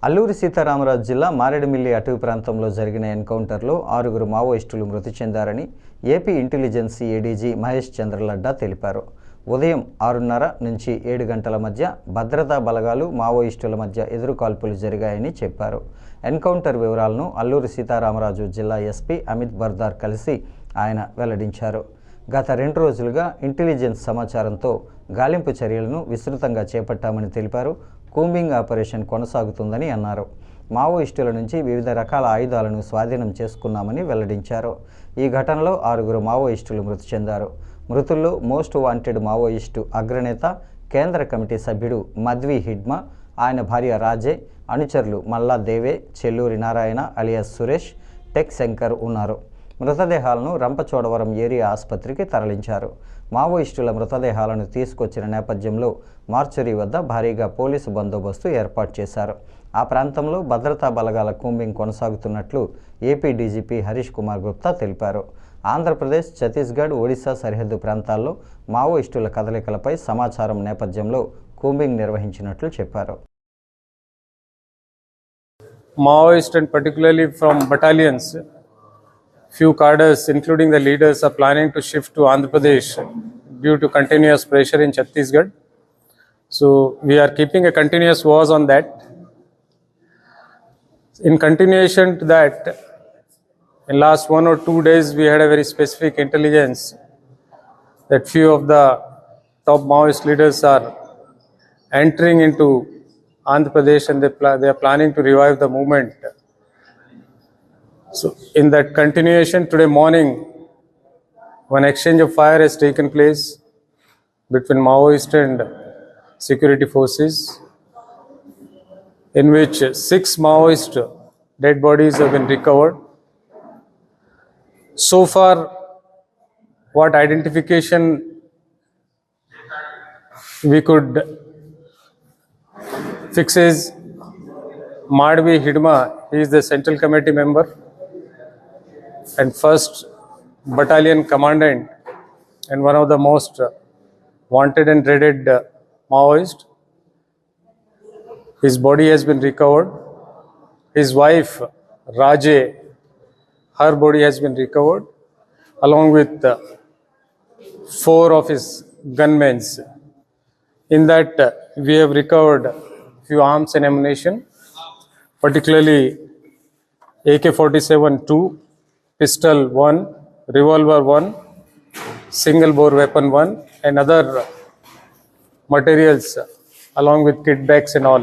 అల్లూరి సీతారామరాజు జిల్లా మారేడుమిల్లి అటవీ ప్రాంతంలో జరిగిన ఎన్కౌంటర్లో 6 మావోయిస్టులు మృతి చెందారని AP intelligence ADG Mahesh Chandraladda తెలిపారు. ఉదయం 6:30 నుంచి 7 గంటల మధ్య భద్రతా బలగాలు మావోయిస్టుల మధ్య ఎదురుకాల్పులు జరిగాయని చెప్పారు. ఎన్కౌంటర్ వివరాలను అల్లూరి సీతారామరాజు జిల్లా ఎస్పీ అమిత్ బర్దార్ కలిసి ఆయన వెల్లడించారు. గత 2 రోజులుగా ఇంటెలిజెన్స్ సమాచారంతో గాలింపు చర్యలను విస్తృతంగా చేపట్టామని తెలిపారు. కూంబింగ్ ఆపరేషన్ కొనసాగుతుందని అన్నారు. మావోయిస్టుల నుంచి వివిధ రకాల ఆయుధాలను స్వాధీనం చేసుకున్నామని వెల్లడించారు. ఈ ఘటనలో 6 మావోయిస్టులు మృతి చెందారు. మృతుల్లో మోస్ట్ వాంటెడ్ మావోయిస్టు అగ్రనేత, కేంద్ర కమిటీ సభ్యుడు మద్వి హిడ్మా, ఆయన భార్య రాజే, అనుచరులు మల్లా దేవే, చెల్లూరి నారాయణ అలియాస్ సురేష్, టెక్ శంకర్ ఉన్నారు. మృతదేహాలను రంపచోడవరం ఏరియా ఆసుపత్రికి తరలించారు. మావోయిస్టుల మృతదేహాలను తీసుకొచ్చిన నేపథ్యంలో మార్చరీ వద్ద భారీగా పోలీసు బందోబస్తు ఏర్పాటు చేశారు. ఆ ప్రాంతంలో భద్రతా బలగాల కూంబింగ్ కొనసాగుతున్నట్లు ఏపీ డీజీపీ హరీష్ కుమార్ గుప్తా తెలిపారు. ఆంధ్రప్రదేశ్, ఛత్తీస్గఢ్, ఒడిశా సరిహద్దు ప్రాంతాల్లో మావోయిస్టుల కదలికలపై సమాచారం నేపథ్యంలో కూంబింగ్ నిర్వహించినట్లు చెప్పారు. Maoist and particularly from battalions, few cadres including the leaders are planning to shift to Andhra Pradesh due to continuous pressure in Chhattisgarh. So we are keeping a continuous watch on that. In continuation to that, in last 1 or 2 days we had a very specific intelligence that few of the top Maoist leaders are entering into Andhra Pradesh and they are planning to revive the movement. So in that continuation, today morning, one exchange of fire has taken place between Maoist and security forces, in which 6 Maoist dead bodies have been recovered. So far, what identification we could fix is Madhvi Hidma. He is the central committee member and 1st battalion commandant and one of the most wanted and dreaded Maoist. His body has been recovered. His wife Raje, her body has been recovered along with 4 of his gunmen. In that we have recovered few arms and ammunition, particularly AK-47 2, pistol 1, revolver 1, single bore weapon 1 and other materials along with kit bags and all.